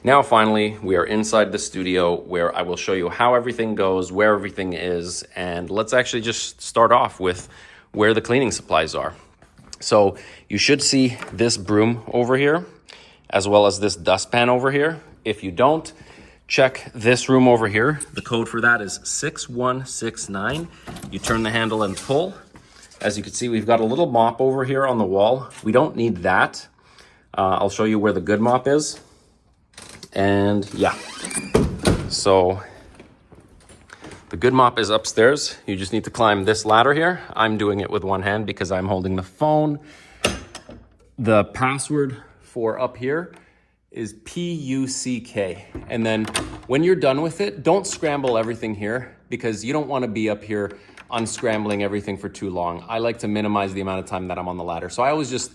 Now, finally, we are inside the studio where I will show you how everything goes, where everything is, and let's actually just start off with where the cleaning supplies are. So you should see this broom over here, as well as this dustpan over here. If you don't, check this room over here. The code for that is 6169. You turn the handle and pull. As you can see, we've got a little mop over here on the wall. We don't need that. I'll show you where the good mop is. And yeah, so the good mop is upstairs. You just need to climb this ladder here. I'm doing it with one hand because I'm holding the phone. The password for up here is PUCK. And then when you're done with it, don't scramble everything here because you don't want to be up here unscrambling everything for too long. I like to minimize the amount of time that I'm on the ladder. So I always just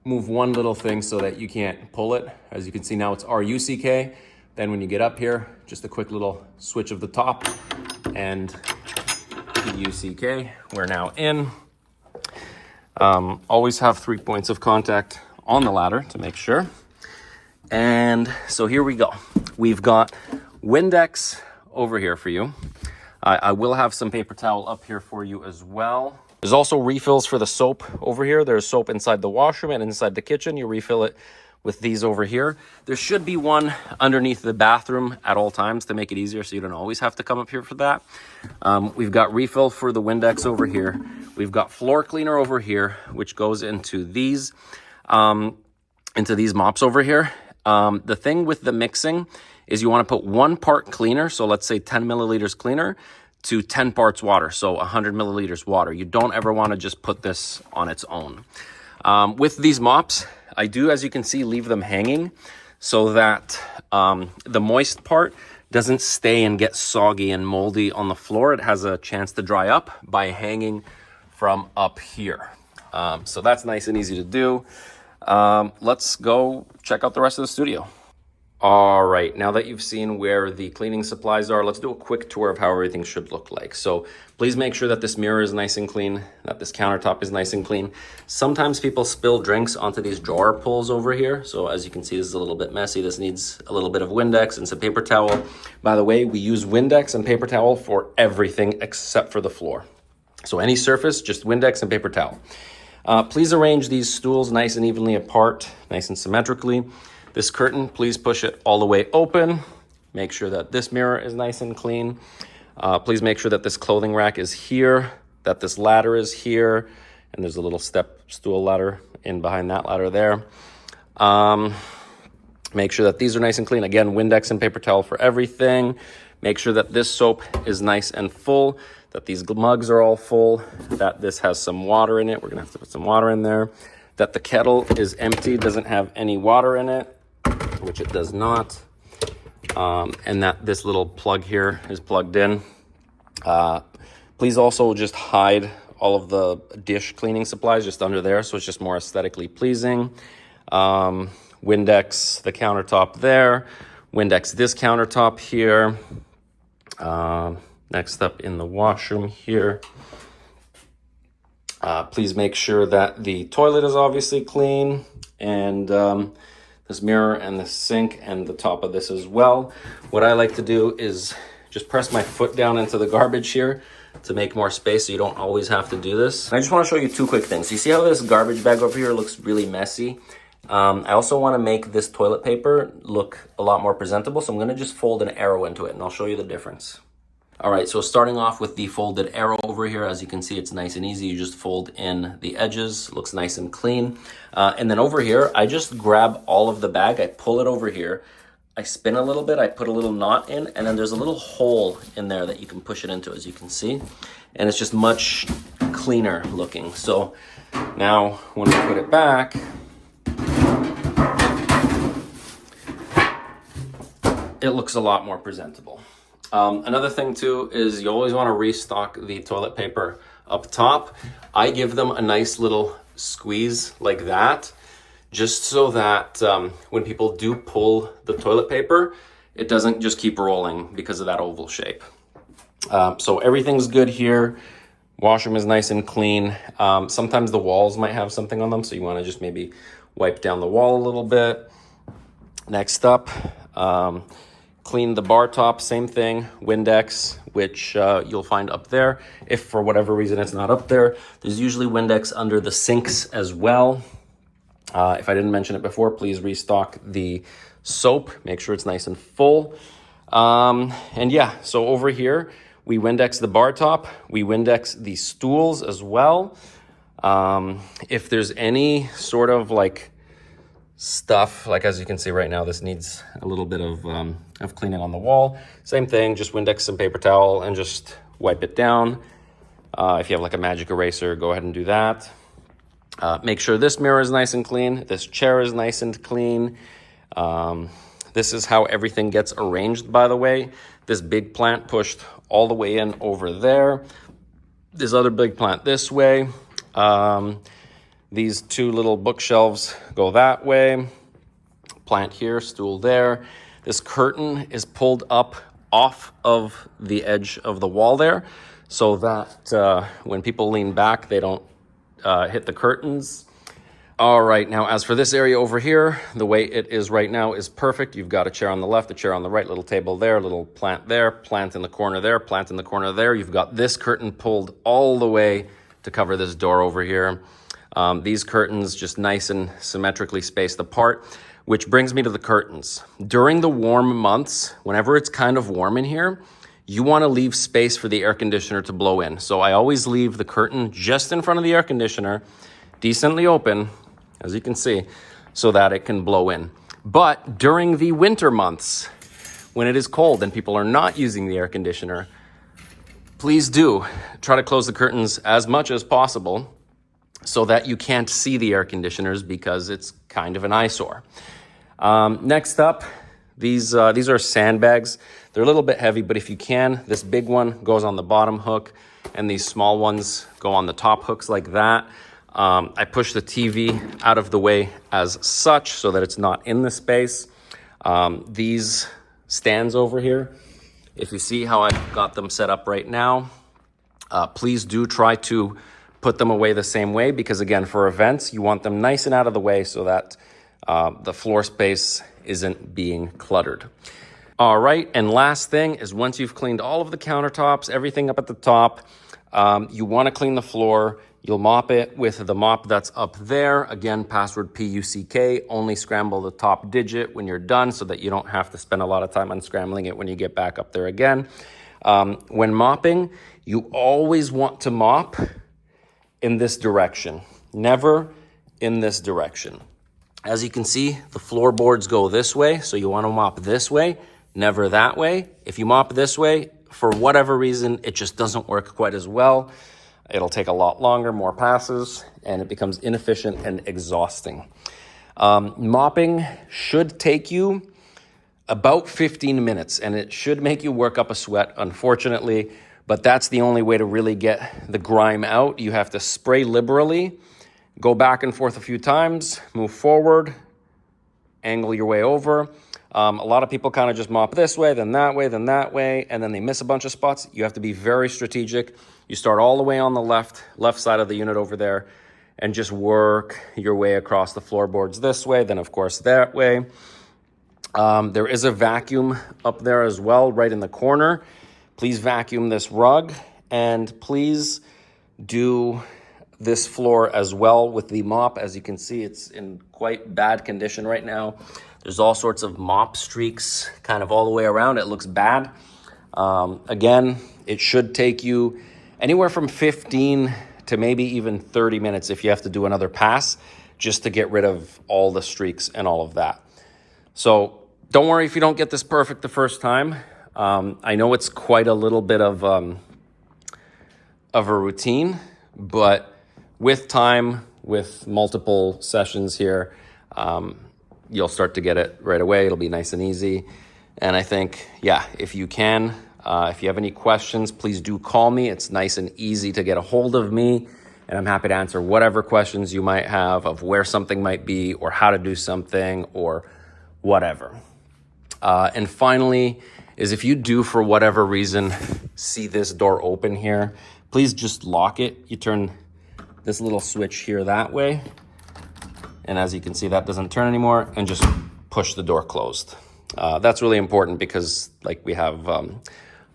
move one little thing so that you can't pull it. As you can see now, it's RUCK. Then when you get up here, just a quick little switch of the top and PUCK. We're now in. Always have 3 points of contact on the ladder to make sure. And so here we go. We've got Windex over here for you. I will have some paper towel up here for you as well. There's also refills for the soap over here. There's soap inside the washroom and inside the kitchen. You refill it with these over here. There should be one underneath the bathroom at all times to make it easier so you don't always have to come up here for that. We've got refill for the Windex over here. We've got floor cleaner over here, which goes into these mops over here. The thing with the mixing is you want to put 1 part cleaner, so let's say 10 milliliters cleaner, to 10 parts water, so 100 milliliters water. You don't ever want to just put this on its own. With these mops, I do, as you can see, leave them hanging so that the moist part doesn't stay and get soggy and moldy on the floor. It has a chance to dry up by hanging from up here. So that's nice and easy to do. Let's go check out the rest of the studio. All right, now that you've seen where the cleaning supplies are, let's do a quick tour of how everything should look like. So please make sure that this mirror is nice and clean, that this countertop is nice and clean. Sometimes people spill drinks onto these drawer pulls over here. So as you can see, this is a little bit messy. This needs a little bit of Windex and some paper towel. By the way, we use Windex and paper towel for everything except for the floor. So any surface, just Windex and paper towel. Please arrange these stools nice and evenly apart, nice and symmetrically. This curtain, please push it all the way open. Make sure that this mirror is nice and clean. Please make sure that this clothing rack is here, that this ladder is here, and there's a little step stool ladder in behind that ladder there. Make sure that these are nice and clean. Again, Windex and paper towel for everything. Make sure that this soap is nice and full, that these mugs are all full, that this has some water in it. We're gonna have to put some water in there. That the kettle is empty, doesn't have any water in it, which it does not. And that this little plug here is plugged in. Please also just hide all of the dish cleaning supplies just under there, so it's just more aesthetically pleasing. Windex, the countertop there. Windex, this countertop here. Next up in the washroom here. Please make sure that the toilet is obviously clean, and this mirror and the sink and the top of this as well. What I like to do is just press my foot down into the garbage here to make more space so you don't always have to do this. And I just want to show you 2 quick things. You see how this garbage bag over here looks really messy? I also want to make this toilet paper look a lot more presentable, so I'm going to just fold an arrow into it and I'll show you the difference. All right, so starting off with the folded arrow over here, as you can see, it's nice and easy. You just fold in the edges, looks nice and clean. And then over here, I just grab all of the bag, I pull it over here, I spin a little bit, I put a little knot in, and then there's a little hole in there that you can push it into, as you can see. And it's just much cleaner looking. So now when we put it back, it looks a lot more presentable. Another thing too is you always want to restock the toilet paper up top. I give them a nice little squeeze like that, just so that when people do pull the toilet paper, it doesn't just keep rolling because of that oval shape. So everything's good here. Washroom is nice and clean. Sometimes the walls might have something on them, so you want to just maybe wipe down the wall a little bit. Next up, Clean the bar top, same thing, Windex, which you'll find up there. If for whatever reason it's not up there, there's usually Windex under the sinks as well. If I didn't mention it before, please restock the soap. Make sure it's nice and full. And yeah, so over here, we Windex the bar top. We Windex the stools as well. If there's any sort of like stuff, like as you can see right now, this needs a little bit of cleaning on the wall. Same thing, just Windex some paper towel and just wipe it down. If you have like a magic eraser, go ahead and do that. Make sure this mirror is nice and clean. This chair is nice and clean. This is how everything gets arranged, by the way. This big plant pushed all the way in over there. This other big plant this way. These two little bookshelves go that way. Plant here, stool there. This curtain is pulled up off of the edge of the wall there so that when people lean back, they don't hit the curtains. All right, now as for this area over here, the way it is right now is perfect. You've got a chair on the left, a chair on the right, little table there, little plant there, plant in the corner there, plant in the corner there. You've got this curtain pulled all the way to cover this door over here. These curtains just nice and symmetrically spaced apart, which brings me to the curtains. During the warm months, whenever it's kind of warm in here, you want to leave space for the air conditioner to blow in. So I always leave the curtain just in front of the air conditioner, decently open, as you can see, so that it can blow in. But during the winter months, when it is cold and people are not using the air conditioner, please do try to close the curtains as much as possible so that you can't see the air conditioners because it's kind of an eyesore. Next up, these are sandbags. They're a little bit heavy, but if you can, this big one goes on the bottom hook and these small ones go on the top hooks like that. I push the TV out of the way as such so that it's not in the space. These stands over here, if you see how I've got them set up right now, please do try to put them away the same way because, again, for events, you want them nice and out of the way so that the floor space isn't being cluttered. All right, and last thing is once you've cleaned all of the countertops, everything up at the top, you want to clean the floor. You'll mop it with the mop that's up there. Again, password PUCK, only scramble the top digit when you're done so that you don't have to spend a lot of time unscrambling it when you get back up there again. When mopping, you always want to mop in this direction, never in this direction. As you can see, the floorboards go this way, so you want to mop this way, never that way. If you mop this way, for whatever reason, it just doesn't work quite as well. It'll take a lot longer, more passes, and it becomes inefficient and exhausting. Mopping should take you about 15 minutes, and it should make you work up a sweat, unfortunately, but that's the only way to really get the grime out. You have to spray liberally, go back and forth a few times, move forward, angle your way over. A lot of people kind of just mop this way, then that way, then that way, and then they miss a bunch of spots. You have to be very strategic. You start all the way on the left side of the unit over there and just work your way across the floorboards this way, then of course that way. There is a vacuum up there as well, right in the corner. Please vacuum this rug and please do this floor as well with the mop. As you can see, it's in quite bad condition right now. There's all sorts of mop streaks kind of all the way around. It looks bad. Again, it should take you anywhere from 15 to maybe even 30 minutes if you have to do another pass just to get rid of all the streaks and all of that. So don't worry if you don't get this perfect the first time. I know it's quite a little bit of a routine, but with time, with multiple sessions here, you'll start to get it right away. It'll be nice and easy. And I think, yeah, if you can, if you have any questions, please do call me. It's nice and easy to get a hold of me, and I'm happy to answer whatever questions you might have of where something might be or how to do something or whatever. And finally, is if you do, for whatever reason, see this door open here, please just lock it. You turn this little switch here that way. And as you can see, that doesn't turn anymore, and just push the door closed. That's really important because like we have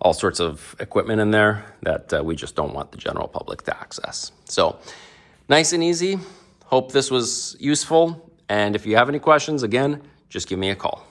all sorts of equipment in there that we just don't want the general public to access. So nice and easy. Hope this was useful. And if you have any questions, again, just give me a call.